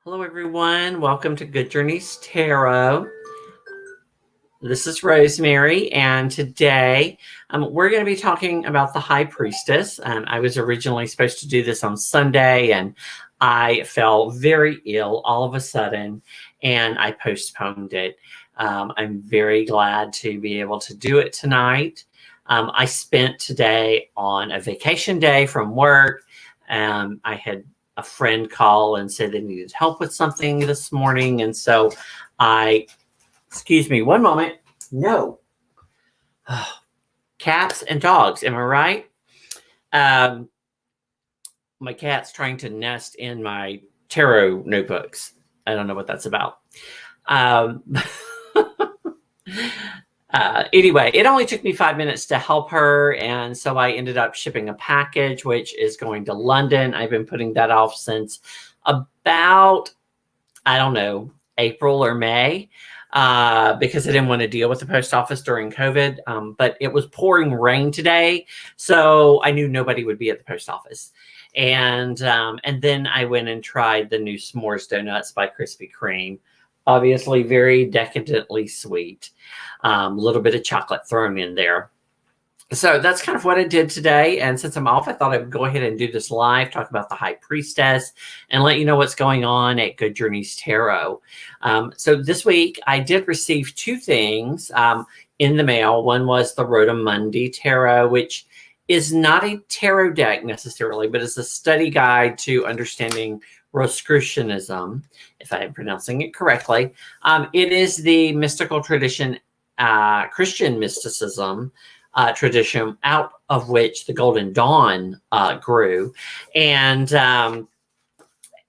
Hello, everyone. Welcome to Good Journeys Tarot. This is Rosemary, and today we're going to be talking about the High Priestess. I was originally supposed to do this on Sunday, and I fell very ill all of a sudden, and I postponed it. I'm very glad to be able to do it tonight. I spent today on a vacation day from work. I had a friend call and said they needed help with something this morning. And so excuse me, one moment. No. Cats and dogs. Am I right? My cat's trying to nest in my tarot notebooks. I don't know what that's about. Anyway, it only took me 5 minutes to help her. And so I ended up shipping a package, which is going to London. I've been putting that off since about, I don't know, April or May, because I didn't want to deal with the post office during COVID. But it was pouring rain today, so I knew nobody would be at the post office. And then I went and tried the new s'mores donuts by Krispy Kreme. Obviously very decadently sweet. A little bit of chocolate thrown in there. So that's kind of what I did today. And since I'm off, I thought I would go ahead and do this live, talk about the High Priestess, and let you know what's going on at Good Journeys Tarot. So this week, I did receive two things in the mail. One was the Rotamundi Tarot, which is not a tarot deck necessarily, but is a study guide to understanding Rosicrucianism, if I'm pronouncing it correctly. It is the mystical tradition, Christian mysticism tradition, out of which the Golden Dawn grew. And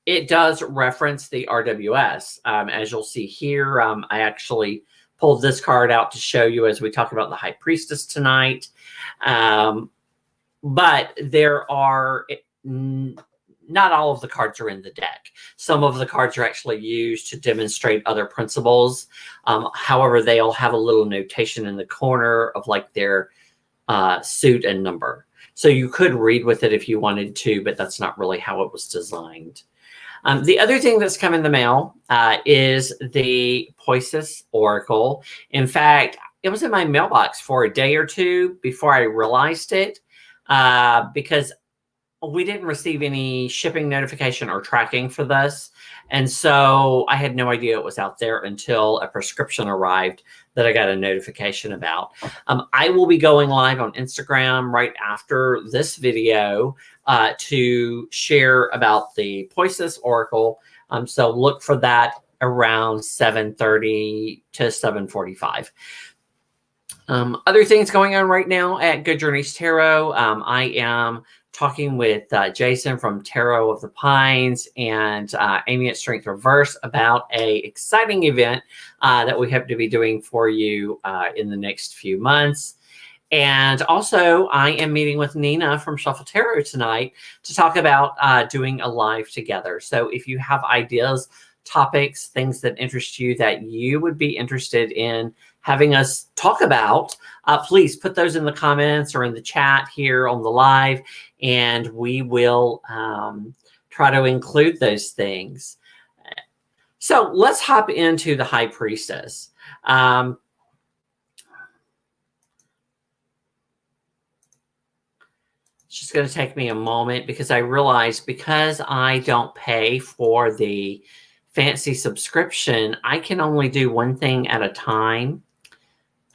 it does reference the RWS. As you'll see here, I actually pulled this card out to show you as we talk about the High Priestess tonight. But there are... not all of the cards are in the deck. Some of the cards are actually used to demonstrate other principles. However, they'll have a little notation in the corner of like their suit and number. So you could read with it if you wanted to, but that's not really how it was designed. The other thing that's come in the mail is the Priestess Oracle. In fact, it was in my mailbox for a day or two before I realized it, because we didn't receive any shipping notification or tracking for this. And so I had no idea it was out there until a prescription arrived that I got a notification about. I will be going live on Instagram right after this video to share about the Priestess Oracle. So look for that around 7:30 to 7:45. Other things going on right now at Good Journeys Tarot. I am talking with Jason from Tarot of the Pines and Amy at Strength Reverse about a exciting event that we hope to be doing for you in the next few months. And also, I am meeting with Nina from Salsa Tarot tonight to talk about doing a live together. So if you have ideas, topics, things that interest you that you would be interested in having us talk about, please put those in the comments or in the chat here on the live, and we will try to include those things. So let's hop into the High Priestess. It's just going to take me a moment because I realized because I don't pay for the fancy subscription, I can only do one thing at a time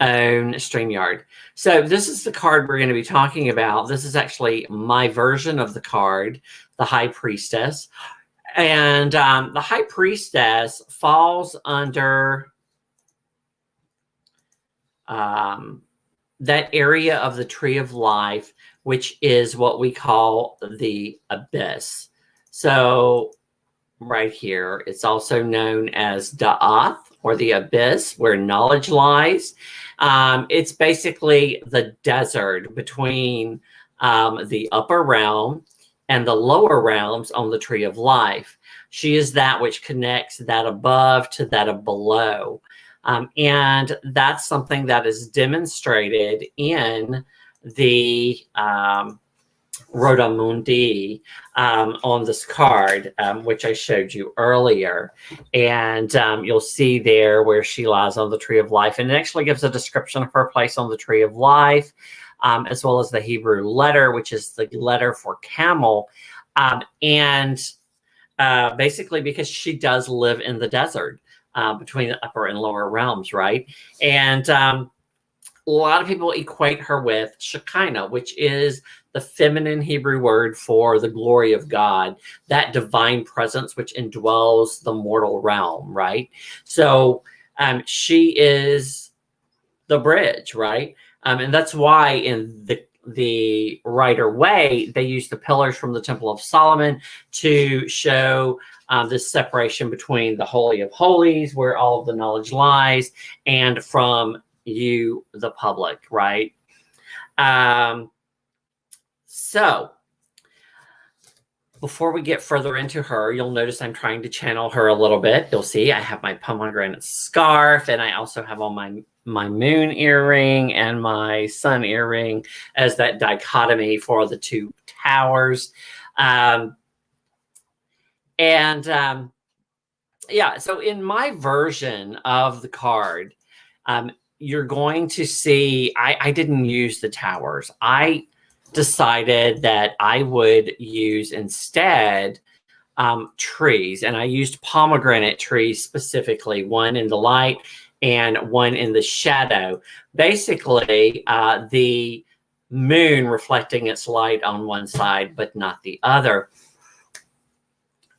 on StreamYard. So this is the card we're going to be talking about. This is actually my version of the card, the High Priestess. And the High Priestess falls under that area of the Tree of Life, which is what we call the abyss. So right here, it's also known as Da'ath, or the abyss, where knowledge lies. It's basically the desert between the upper realm and the lower realms on the Tree of Life. She is that which connects that above to that below. And that's something that is demonstrated in the Rodamundi on this card, which I showed you earlier. And you'll see there where she lies on the tree of life. And it actually gives a description of her place on the tree of life, as well as the Hebrew letter, which is the letter for camel. Basically because she does live in the desert between the upper and lower realms, right? And a lot of people equate her with Shekinah, which is the feminine Hebrew word for the glory of God, that divine presence which indwells the mortal realm, right? So she is the bridge, right? And that's why in the Rider Way, they use the pillars from the Temple of Solomon to show this separation between the Holy of Holies, where all of the knowledge lies, and from you, the public, right? So before we get further into her, you'll notice I'm trying to channel her a little bit. You'll see I have my pomegranate scarf, and I also have on my moon earring and my sun earring as that dichotomy for the two towers. Yeah, so in my version of the card, you're going to see, I didn't use the towers. I decided that I would use instead trees, and I used pomegranate trees specifically, one in the light and one in the shadow. Basically, the moon reflecting its light on one side, but not the other.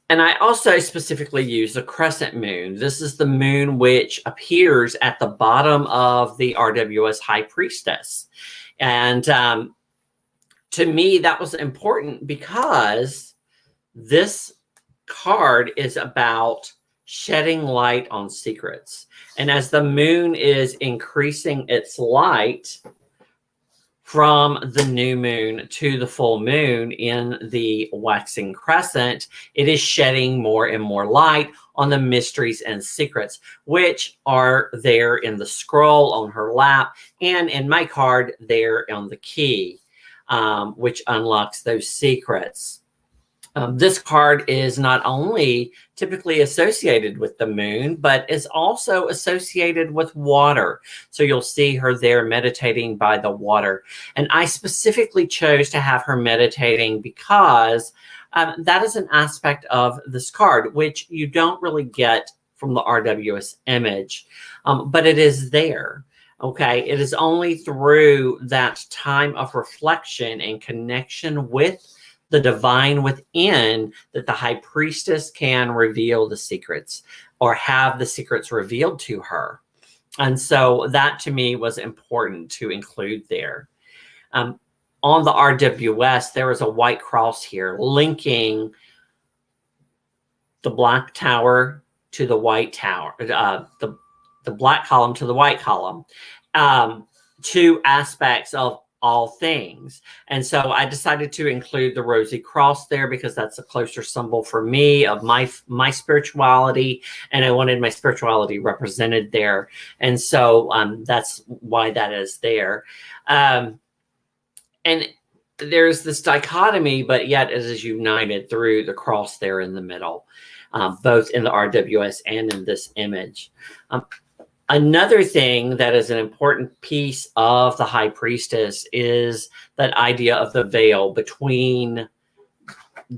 And I also specifically use the crescent moon. This is the moon which appears at the bottom of the RWS High Priestess. And to me, that was important because this card is about shedding light on secrets. And as the moon is increasing its light from the new moon to the full moon in the waxing crescent, it is shedding more and more light on the mysteries and secrets, which are there in the scroll on her lap, and in my card there on the key, which unlocks those secrets. This card is not only typically associated with the moon, but is also associated with water. So you'll see her there meditating by the water. And I specifically chose to have her meditating because that is an aspect of this card, which you don't really get from the RWS image, but it is there. Okay, it is only through that time of reflection and connection with the divine within that the high priestess can reveal the secrets or have the secrets revealed to her. And so that to me was important to include there. On the RWS, there is a white cross here linking the black tower to the white tower, the black column to the white column, two aspects of all things. And so I decided to include the rosy cross there because that's a closer symbol for me of my spirituality, and I wanted my spirituality represented there. And so that's why that is there. And there's this dichotomy, but yet it is united through the cross there in the middle, both in the RWS and in this image. Another thing that is an important piece of the High Priestess is that idea of the veil between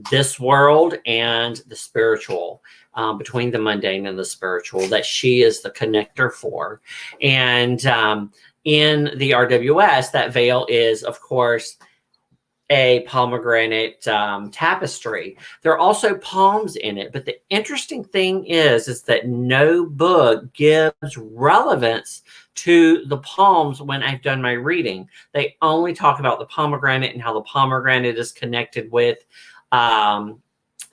this world and the spiritual, between the mundane and the spiritual, that she is the connector for. And in the RWS, that veil is, of course, a pomegranate tapestry. There are also palms in it, but the interesting thing is that no book gives relevance to the palms when I've done my reading. They only talk about the pomegranate and how the pomegranate is connected with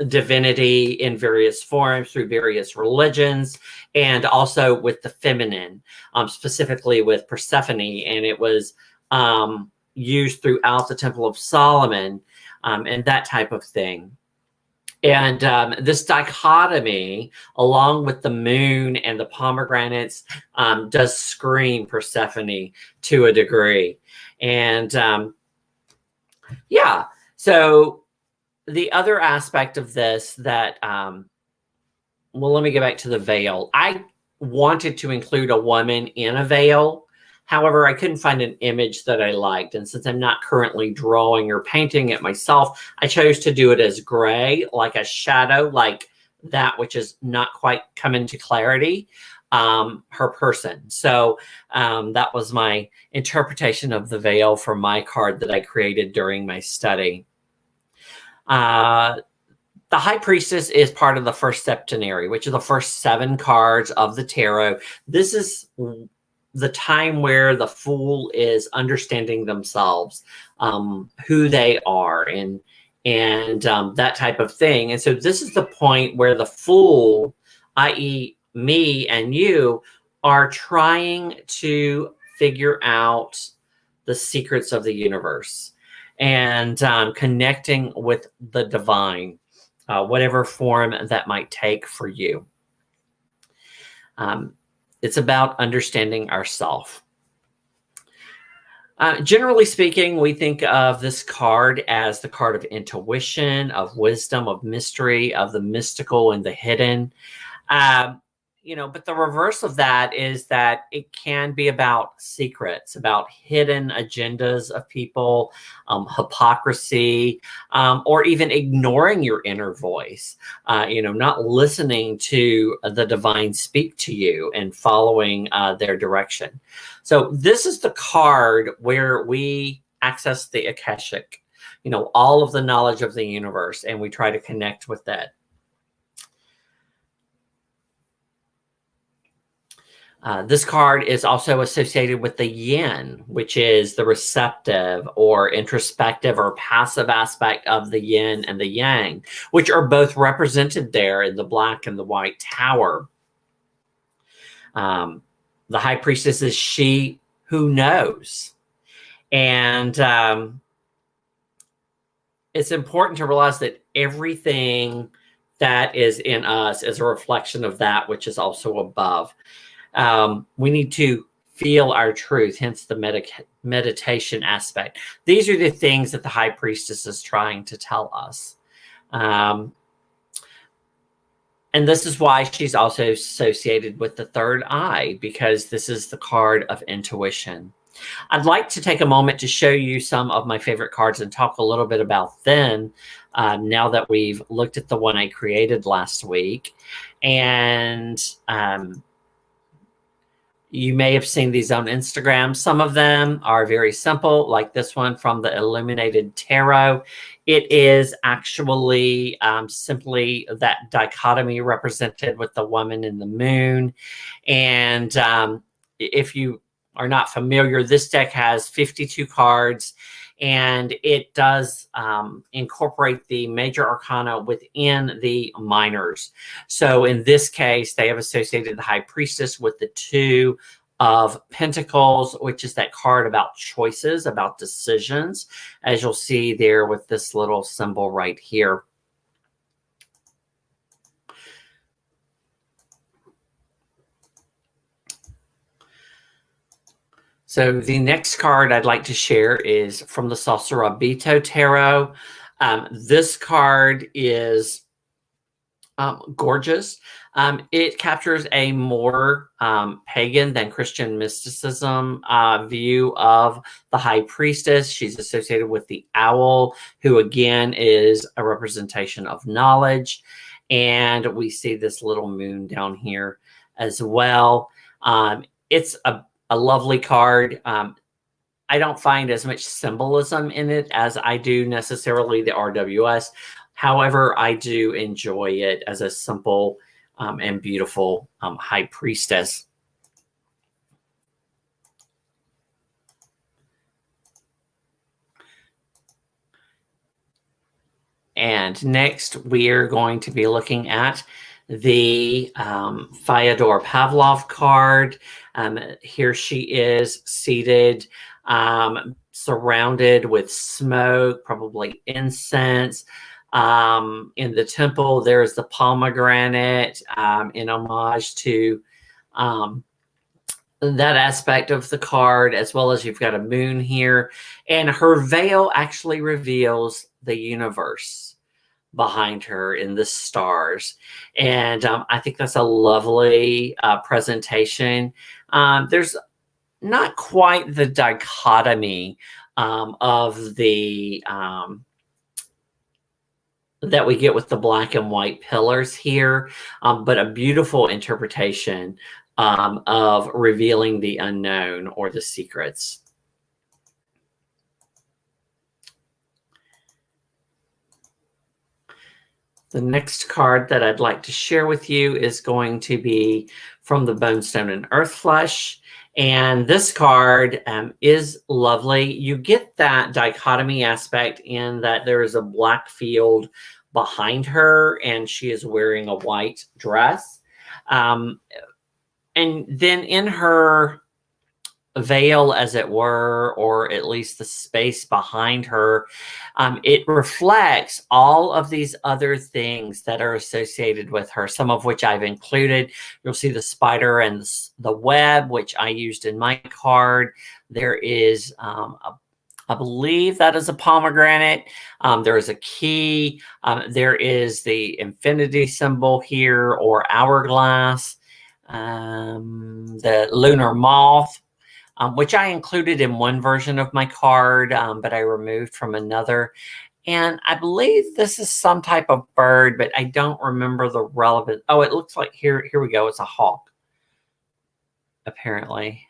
divinity in various forms through various religions, and also with the feminine, specifically with Persephone, and it was used throughout the Temple of Solomon, and that type of thing. And this dichotomy, along with the moon and the pomegranates, does scream Persephone to a degree. And yeah, So the other aspect of this that, well, let me get back to the veil. I wanted to include a woman in a veil. However, I couldn't find an image that I liked. And since I'm not currently drawing or painting it myself, I chose to do it as gray, like a shadow, like that which is not quite come into clarity, her person. So that was my interpretation of the veil for my card that I created during my study. The High Priestess is part of the first septenary, which are the first 7 cards of the tarot. This is the time where the Fool is understanding themselves, who they are, and that type of thing. And so this is the point where the Fool, i.e. me and you, are trying to figure out the secrets of the universe and connecting with the divine. Whatever form that might take for you. It's about understanding ourselves. Generally speaking, we think of this card as the card of intuition, of wisdom, of mystery, of the mystical and the hidden. But the reverse of that is that it can be about secrets, about hidden agendas of people, hypocrisy, or even ignoring your inner voice, not listening to the divine speak to you and following their direction. So this is the card where we access the Akashic, all of the knowledge of the universe, and we try to connect with that. This card is also associated with the yin, which is the receptive or introspective or passive aspect of the yin and the yang, which are both represented there in the black and the white tower. The High Priestess is she who knows. And it's important to realize that everything that is in us is a reflection of that which is also above. We need to feel our truth, hence the meditation aspect. These are the things that the High Priestess is trying to tell us. And this is why she's also associated with the third eye, because this is the card of intuition. I'd like to take a moment to show you some of my favorite cards and talk a little bit about them now that we've looked at the one I created last week. And you may have seen these on Instagram. Some of them are very simple, like this one from the Illuminated Tarot. It is actually simply that dichotomy represented with the woman and the moon. And if you are not familiar, this deck has 52 cards, and it does incorporate the major arcana within the minors. So in this case, they have associated the High Priestess with the 2 of Pentacles, which is that card about choices, about decisions, as you'll see there with this little symbol right here. So the next card I'd like to share is from the Salsa Tarot. This card is gorgeous. It captures a more pagan than Christian mysticism view of the High Priestess. She's associated with the owl, who again is a representation of knowledge. And we see this little moon down here as well. It's a lovely card. I don't find as much symbolism in it as I do necessarily the RWS. However, I do enjoy it as a simple and beautiful High Priestess. And next, we're going to be looking at the Fayador Pavlov card. Here she is seated, surrounded with smoke, probably incense. In the temple, there is the pomegranate in homage to that aspect of the card, as well as you've got a moon here. And her veil actually reveals the universe behind her in the stars. And I think that's a lovely presentation. There's not quite the dichotomy of the that we get with the black and white pillars here, but a beautiful interpretation of revealing the unknown or the secrets. The next card that I'd like to share with you is going to be from the Bonestone and Earth Flush. And this card is lovely. You get that dichotomy aspect in that there is a black field behind her and she is wearing a white dress. And then in her veil, as it were, or at least the space behind her, it reflects all of these other things that are associated with her, some of which I've included. You'll see the spider and the web, which I used in my card. There is I believe that is a pomegranate. There is a key. There is the infinity symbol here, or hourglass. The lunar moth, which I included in one version of my card, but I removed from another. And I believe this is some type of bird, but I don't remember the relevant. Oh, it looks like here we go. It's a hawk, apparently.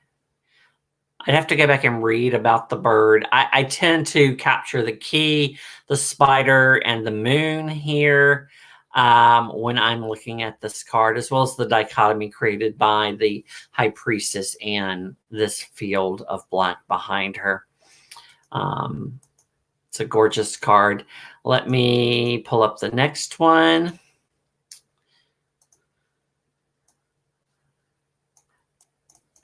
I'd have to go back and read about the bird. I tend to capture the key, the spider, and the moon here when I'm looking at this card, as well as the dichotomy created by the High Priestess and this field of black behind her. It's a gorgeous card. Let me pull up the next one.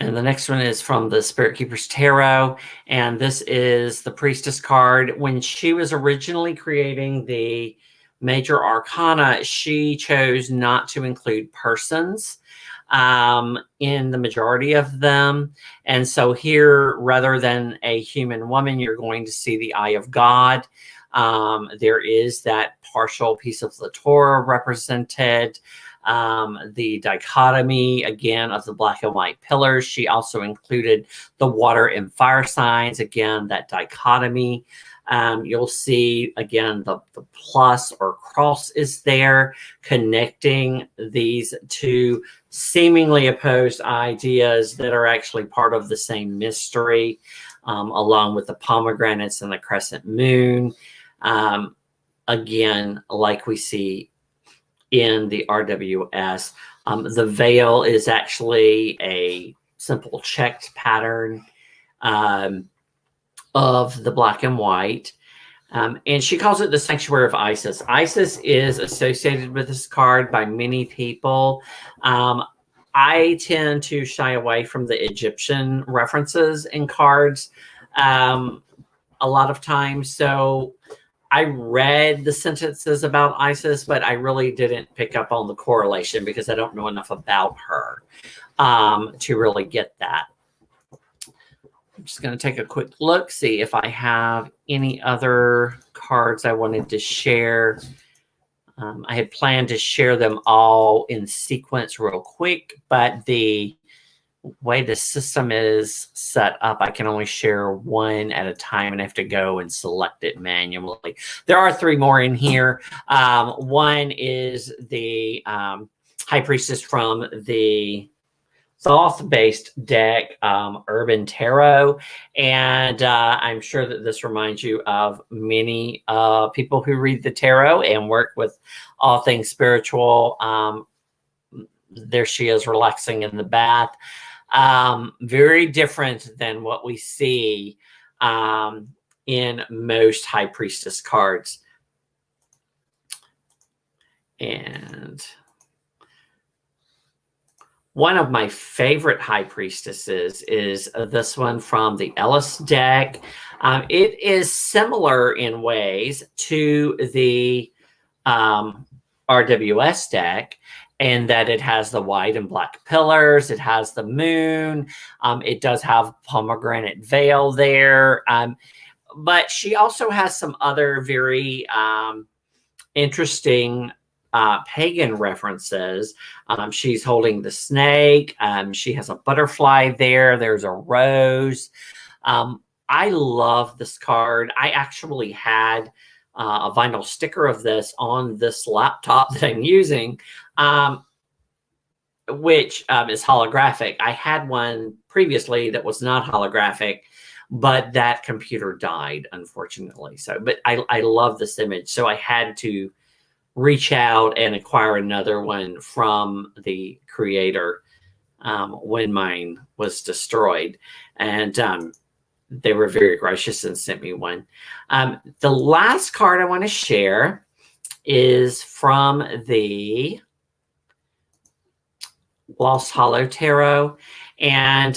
And the next one is from the Spirit Keepers Tarot. And this is the Priestess card. When she was originally creating the major arcana, she chose not to include persons in the majority of them. And so here, rather than a human woman, you're going to see the eye of God. There is that partial piece of the Torah represented. The dichotomy, again, of the black and white pillars. She also included the water and fire signs, again, that dichotomy. You'll see, again, the plus or cross is there, connecting these two seemingly opposed ideas that are actually part of the same mystery, along with the pomegranates and the crescent moon. Again, like we see in the RWS. The veil is actually a simple checked pattern of the black and white. And she calls it the Sanctuary of Isis. Isis is associated with this card by many people. I tend to shy away from the Egyptian references in cards a lot of times. So I read the sentences about Isis, but I really didn't pick up on the correlation because I don't know enough about her to really get that. I'm just going to take a quick look, see if I have any other cards I wanted to share. I had planned to share them all in sequence real quick, but the way the system is set up, I can only share one at a time and I have to go and select it manually. There are three more in here. One is the High Priestess from the Thoth-based deck, Urban Tarot. And I'm sure that this reminds you of many people who read the tarot and work with all things spiritual. There she is relaxing in the bath. Very different than what we see in most High Priestess cards. And one of my favorite High Priestesses is this one from the Ellis deck. It is similar in ways to the RWS deck. and that it has the white and black pillars. It has the moon. It does have pomegranate veil there. But she also has some other very interesting pagan references. She's holding the snake. She has a butterfly there. There's a rose. I love this card. I actually had a vinyl sticker of this on this laptop that I'm using, which is holographic. I had one previously that was not holographic, but that computer died, unfortunately. So, but I love this image. So I had to reach out and acquire another one from the creator when mine was destroyed. And they were very gracious and sent me one. The last card I want to share is from the Lost Hollow Tarot. And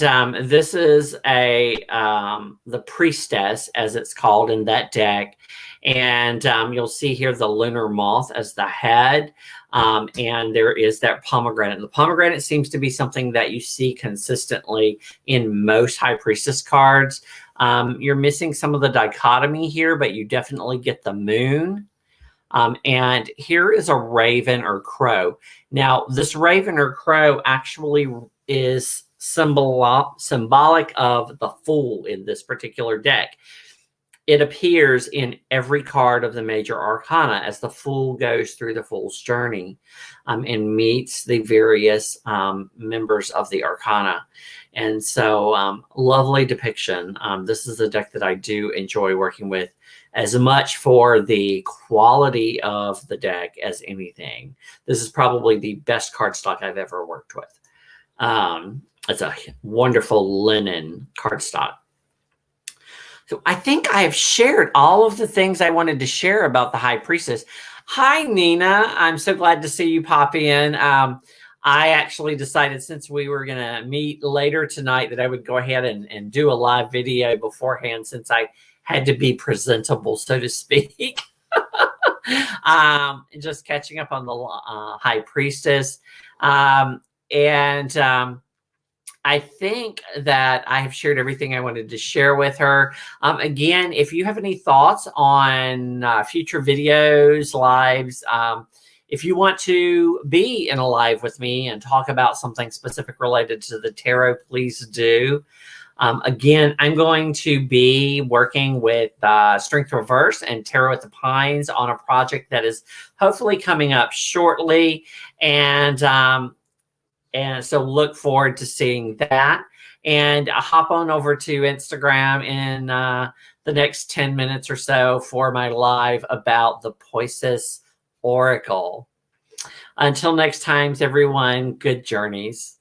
this is the Priestess, as it's called in that deck. And you'll see here the lunar moth as the head. And there is that pomegranate. The pomegranate seems to be something that you see consistently in most High Priestess cards. You're missing some of the dichotomy here, but you definitely get the moon. And here is a raven or crow. Now, this raven or crow actually is symbolic of the Fool in this particular deck. It appears in every card of the major arcana as the Fool goes through the Fool's journey and meets the various members of the arcana. And so lovely depiction. This is a deck that I do enjoy working with as much for the quality of the deck as anything. This is probably the best cardstock I've ever worked with. It's a wonderful linen cardstock. So I think I have shared all of the things I wanted to share about the High Priestess. Hi, Nina. I'm so glad to see you pop in. I actually decided since we were going to meet later tonight that I would go ahead and do a live video beforehand since I had to be presentable, so to speak. Just catching up on the High Priestess. I think that I have shared everything I wanted to share with her. Again, if you have any thoughts on future videos, lives, if you want to be in a live with me and talk about something specific related to the tarot, please do. Again, I'm going to be working with Strength Reverse and Tarot at the Pines on a project that is hopefully coming up shortly. And so look forward to seeing that. And hop on over to Instagram in the next 10 minutes or so for my live about the Poises Oracle. Until next time, everyone, good journeys.